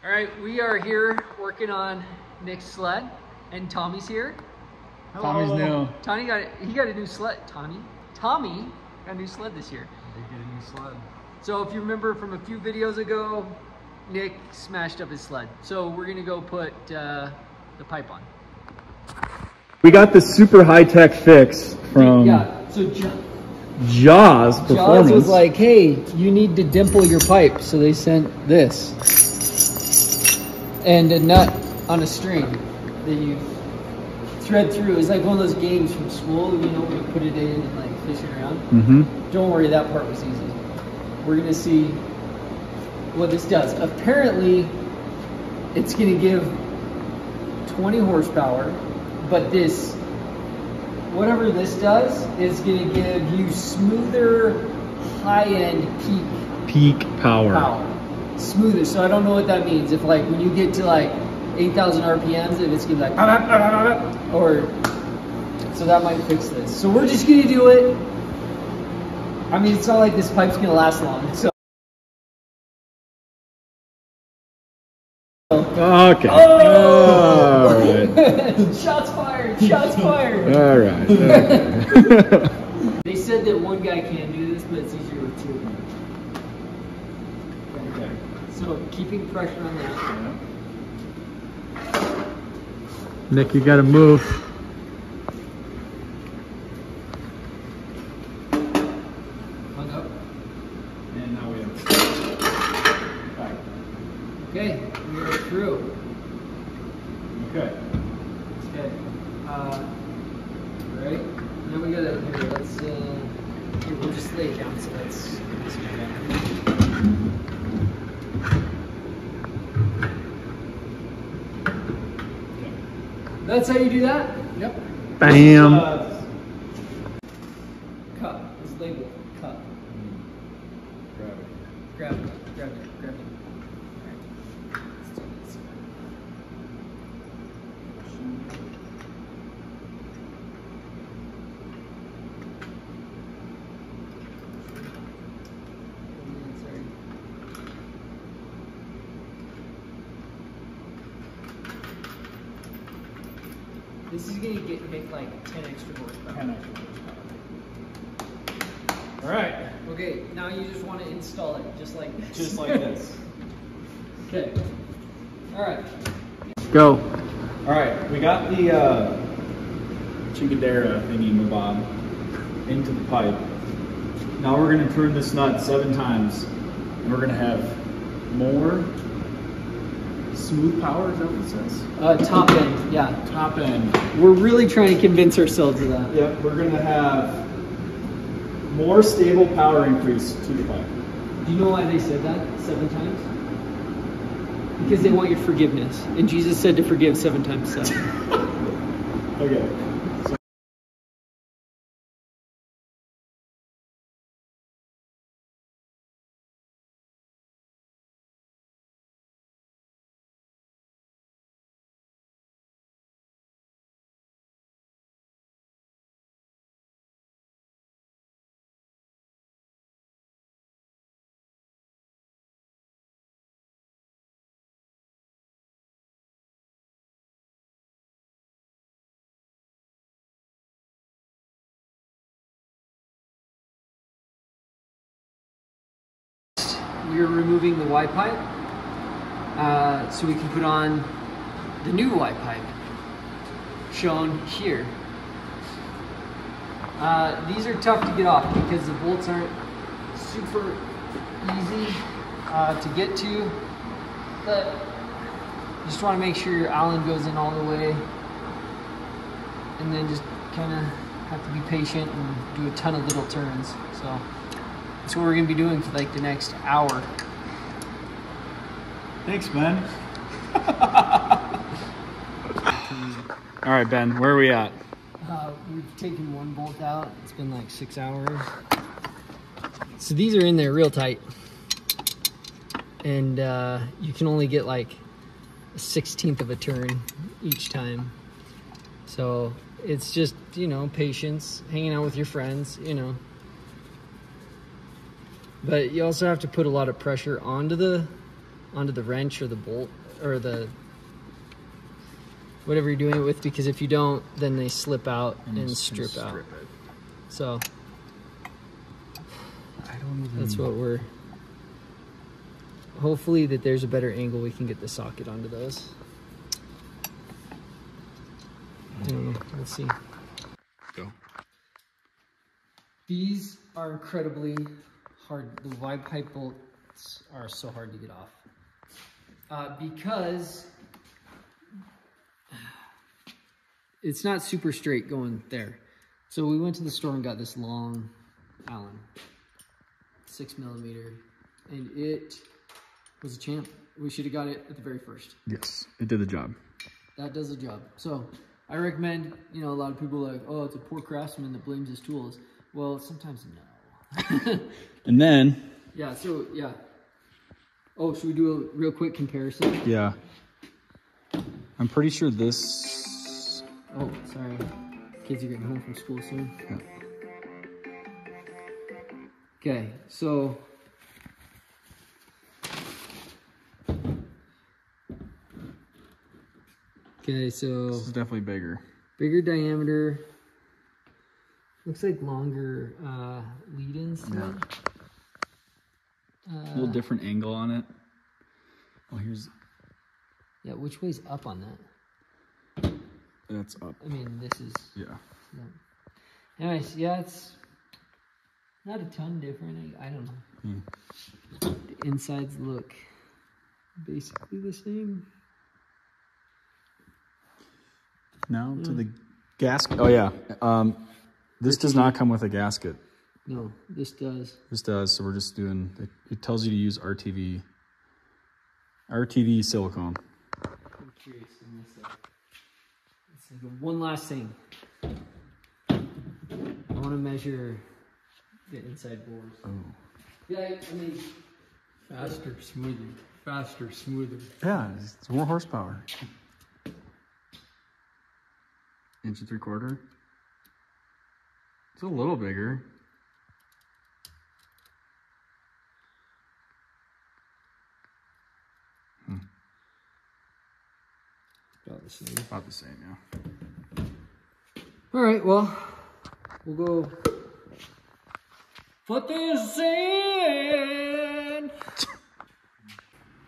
All right, we are here working on Nick's sled, and Tommy's here. Hello. Tommy's new. Tommy got a new sled. Tommy got a new sled this year. They get a new sled. So if you remember from a few videos ago, Nick smashed up his sled. So we're gonna go put the pipe on. We got the super high-tech fix from Jaws Performance. Jaws was like, hey, you need to dimple your pipe. So they sent this. And a nut on a string that you thread through. It's like one of those games from school, you know, where you put it in and like fish it around. Mm-hmm. Don't worry, that part was easy. We're gonna see what this does. Apparently, it's gonna give 20 horsepower, but this, whatever this does, is gonna give you smoother, high-end peak power. Smoother. So I don't know what that means. If like when you get to like 8,000 RPMs, if it's gonna be like, or so that might fix this. So we're just gonna do it. I mean, it's not like this pipe's gonna last long. So. Okay. Oh! All right. Shots fired! Shots fired! All right. They said that one guy can't do this, but it's easier with two. Okay. So keeping pressure on that. Nick, you gotta move. Hung up. And now we have. Okay, we are through. Okay. Okay. Right. Now we gotta here. Let's. We'll just lay it down. So let's. That's how you do that? Yep. Bam. Cup. This label. Cup. Grab it. Grab it. Grab it. Alright. Let's do this. This is gonna make like 10 extra horsepower. 10 extra horsepower. All right. Okay, now you just want to install it just like this. Just like this. Okay. All right. Go. All right. We got the Chicadera thingy mabob into the pipe. Now we're going to turn this nut 7 times, and we're going to have more smooth power. Is that what it says? Top end. Yeah. Top end. We're really trying to convince ourselves of that. Yep. We're going to have more stable power increase to the pipe. Do you know why they said that 7 times? Because they want your forgiveness. And Jesus said to forgive 7 times 7. Okay. We're removing the Y pipe so we can put on the new Y pipe shown here. These are tough to get off because the bolts aren't super easy to get to, but you just want to make sure your Allen goes in all the way, and then just kind of have to be patient and do a ton of little turns. So that's what we're going to be doing for like the next hour. Thanks, Ben. All right, Ben, where are we at? We've taken one bolt out. It's been like 6 hours. So these are in there real tight. And you can only get like a 1/16 of a turn each time. So it's just, you know, patience, hanging out with your friends, you know. But you also have to put a lot of pressure onto the onto the wrench or the bolt or the whatever you're doing it with, because if you don't, then they slip out and strip out. So that's what we're hopefully that there's a better angle we can get the socket onto those. I don't know. Let's see. Go. These are incredibly hard. The wide pipe bolts are so hard to get off because it's not super straight going there. So we went to the store and got this long Allen, 6mm, and it was a champ. We should have got it at the very first. Yes, it did the job. That does the job. So I recommend, you know, a lot of people are like, oh, it's a poor craftsman that blames his tools. Well, sometimes no. And then... Yeah, so, yeah. Oh, should we do a real quick comparison? Yeah. I'm pretty sure this... Oh, sorry. Kids are getting home from school soon. Yeah. Okay, so... Okay, so... This is definitely bigger. Bigger diameter. Looks like longer lead-ins. Yeah. A little different angle on it. Oh, here's... Yeah, which way's up on that? That's up. I mean, this is... Yeah. Anyways, yeah, it's not a ton different. I don't know. The insides look basically the same. Now to the gasket. Oh, yeah. This does not come with a gasket. No, this does. This does, so we're just doing... It tells you to use RTV silicone. I'm curious on this side. Let's think of one last thing. I want to measure the inside bores. Oh. Yeah, I mean... Faster, smoother. Faster, smoother. Yeah, it's more horsepower. 1 3/4. It's a little bigger. About the same. About the same, yeah. All right, well, we'll go put this in.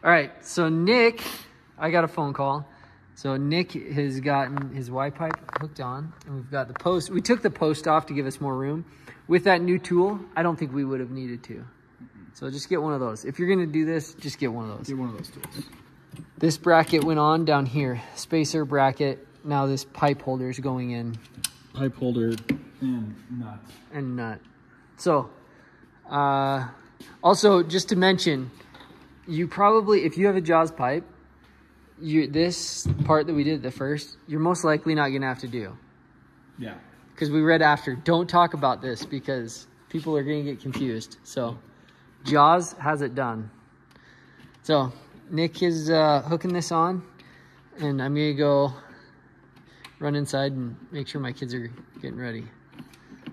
All right, so Nick, I got a phone call. So Nick has gotten his Y pipe hooked on, and we've got the post. We took the post off to give us more room. With that new tool, I don't think we would have needed to. So just get one of those. If you're gonna do this, just get one of those. Get one of those tools. This bracket went on down here, spacer bracket. Now this pipe holder is going in. Pipe holder and nut. And nut. So, also just to mention, you probably, if you have a Jaws pipe, this part that we did at the first, you're most likely not gonna have to do. Yeah. Because we read after, don't talk about this because people are gonna get confused. So, Jaws has it done. So, Nick is hooking this on, and I'm gonna go run inside and make sure my kids are getting ready.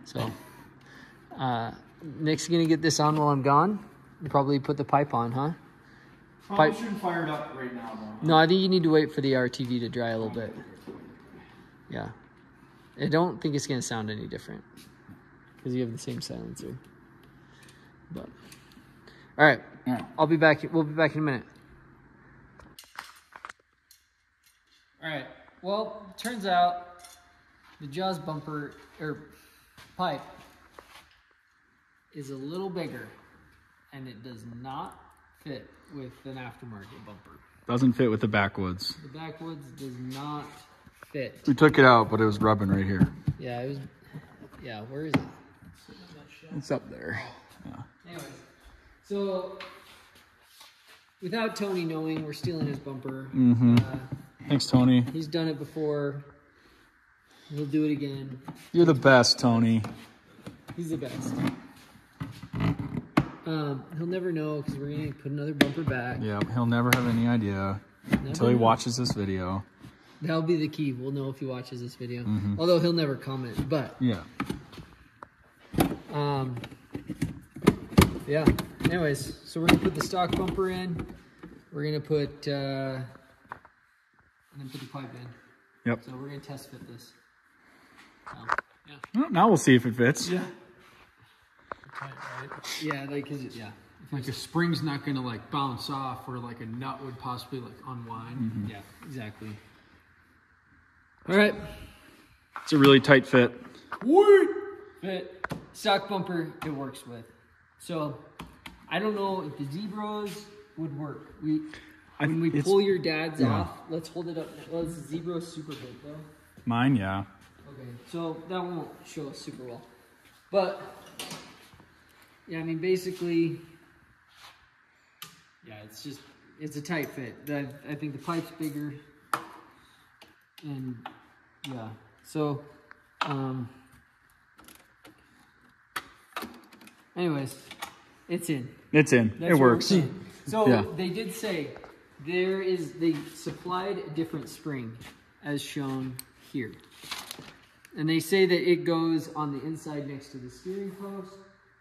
So, Nick's gonna get this on while I'm gone. And probably put the pipe on, huh? Probably shouldn't fire it up right now, though. No, I think you need to wait for the RTV to dry a little bit. Yeah. I don't think it's gonna sound any different because you have the same silencer. But, all right. I'll be back. We'll be back in a minute. All right. Well, turns out the Jaws bumper or pipe is a little bigger, and it does not fit with an aftermarket bumper. Doesn't fit with the backwoods. The backwoods does not fit. We took it out, but it was rubbing right here. Yeah, it was. Yeah, where is it? It's up there. Yeah. Anyways, so without Tony knowing, we're stealing his bumper. Mm-hmm. Thanks, Tony. He's done it before. He'll do it again. You're the best, Tony. He's the best. He'll never know because we're going to put another bumper back. Yeah, he'll never have any idea until he watches this video. That'll be the key. We'll know if he watches this video. Mm-hmm. Although he'll never comment, but... Yeah. Yeah. Anyways, so we're going to put the stock bumper in. we're gonna put and then put the pipe in. Yep. So we're gonna test fit this. Yeah. Well, now we'll see if it fits. Yeah. Yeah, like, like a spring's not gonna like bounce off, or like a nut would possibly like unwind. Yeah, exactly. All right. It's a really tight fit. Fit. Stock bumper, it works with. So, I don't know if the Zebras would work. When we pull your dad's off, let's hold it up. Well, this Zebra's super big though. Mine, yeah. Okay, so that won't show us super well. But, yeah, I mean, basically, yeah, it's a tight fit. I think the pipe's bigger. And, yeah, so, anyways, it's in. It's in. It works. So they did say they supplied a different spring as shown here. And they say that it goes on the inside next to the steering post,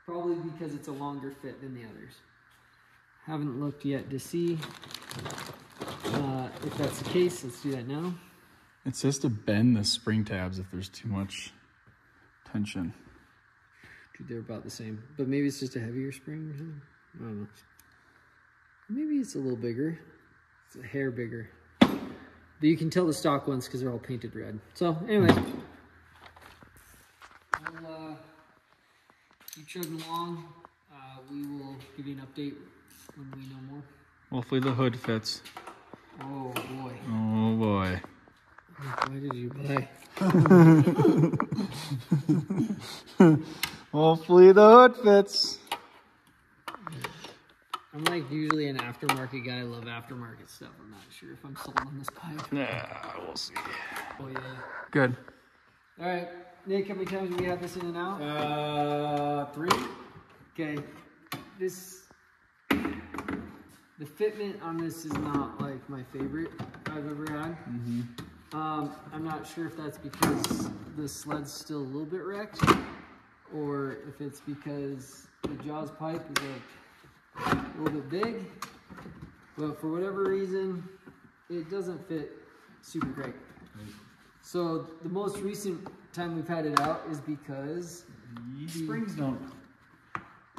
probably because it's a longer fit than the others. Haven't looked yet to see if that's the case. Let's do that now. It says to bend the spring tabs if there's too much tension. They're about the same, but maybe it's just a heavier spring or something. I don't know. Maybe it's a little bigger. It's a hair bigger. But you can tell the stock ones because they're all painted red. So anyway, we'll keep chugging along. We will give you an update when we know more. Hopefully the hood fits. Oh boy. Oh boy. Why did you buy? Hopefully the hood fits. I'm like usually an aftermarket guy. I love aftermarket stuff. I'm not sure if I'm sold on this pipe. Yeah, we'll see. Oh yeah. Good. All right, Nick. How many times do we have this in and out? 3. Okay. The fitment on this is not like my favorite I've ever had. I'm not sure if that's because the sled's still a little bit wrecked, or if it's because the Jaws pipe is like a little bit big, but for whatever reason, it doesn't fit super great. So the most recent time we've had it out is because the springs don't.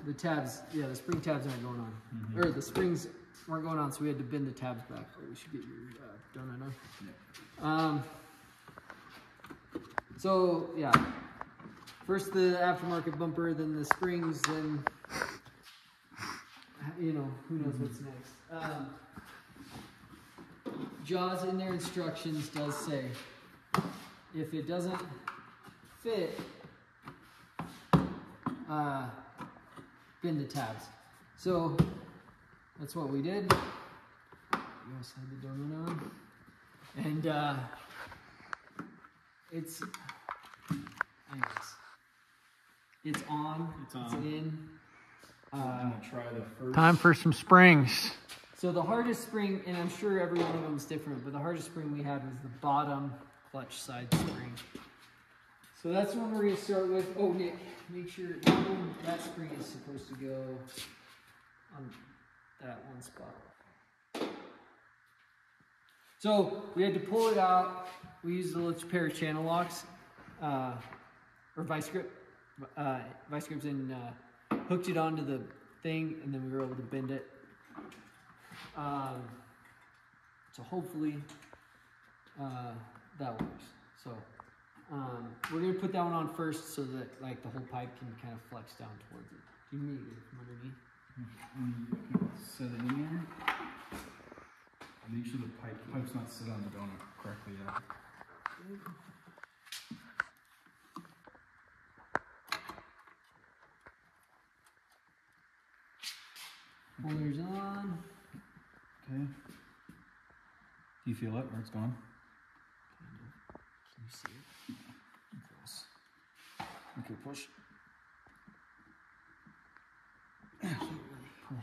The tabs, yeah, the spring tabs aren't going on. Or the springs weren't going on, so we had to bend the tabs back. Oh, we should get your donut on. Yeah. So, yeah. First the aftermarket bumper, then the springs, then, you know, who knows what's next. Jaws in their instructions does say, if it doesn't fit, bend the tabs. So that's what we did. You guys had the donut on. And it's on. It's in. I'm gonna try the first. Time for some springs. So the hardest spring, and I'm sure every one of them is different, but the hardest spring we had was the bottom clutch side spring. So that's the one we're going to start with. Oh, Nick, make sure that spring is supposed to go on that one spot. So we had to pull it out. We used a little pair of channel locks, or vice grips, and hooked it onto the thing, and then we were able to bend it. So hopefully that works. So we're gonna put that one on first so that like the whole pipe can kind of flex down towards it. Do you need it from underneath? Set it in there. Make sure the pipe's not sit on the donut correctly yet. Pullers on. Okay. Do you feel it where it's going? Can you see it? Close. Okay, push.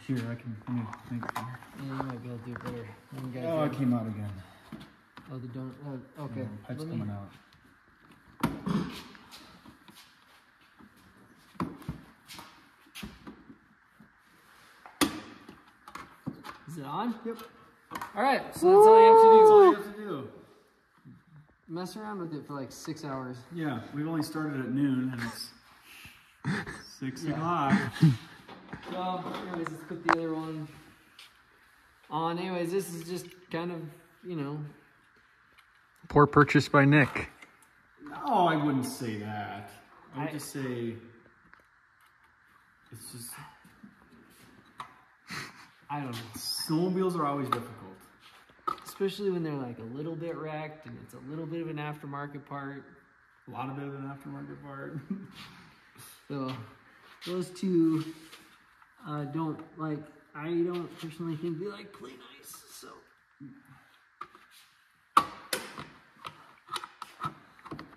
Here, I can. Let me think. Yeah, you might be able to do it better. Oh, it came out again. Oh, the donut. Oh, okay. The pipe's coming out. Is it on? Yep. All right, so that's all you have to do. That's all you have to do. Mess around with it for like 6 hours. Yeah, we've only started at noon and it's 6 o'clock. So, anyways, let's put the other one on. Anyways, this is just kind of, you know. Poor purchase by Nick. No, I wouldn't say that. I would just say it's just. I don't know. Snowmobiles are always difficult. Especially when they're like a little bit wrecked and it's a little bit of an aftermarket part. A lot of it of an aftermarket part. So those two don't like, I don't personally think they like play nice. So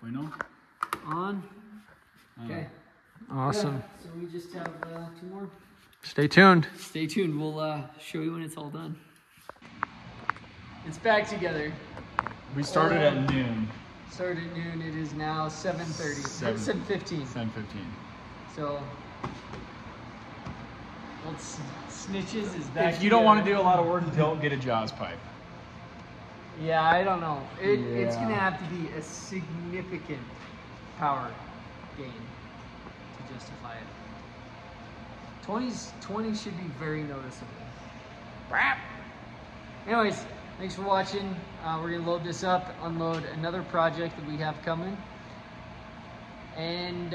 Bueno. on. Okay. Awesome. Yeah, so we just have 2 more. Stay tuned. Stay tuned. We'll show you when it's all done. It's back together. We started at noon. Started at noon. It is now 7:30. 7:15. 7:15. So, old Snitches is back. If you don't want to do a lot of work, don't get a Jaws pipe. Yeah, I don't know. It's Yeah. going to have to be a significant power gain to justify it. 20 should be very noticeable. Anyways, thanks for watching. We're going to load this up, unload another project that we have coming. And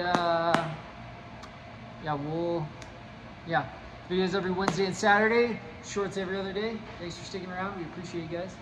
videos every Wednesday and Saturday, shorts every other day. Thanks for sticking around. We appreciate you guys.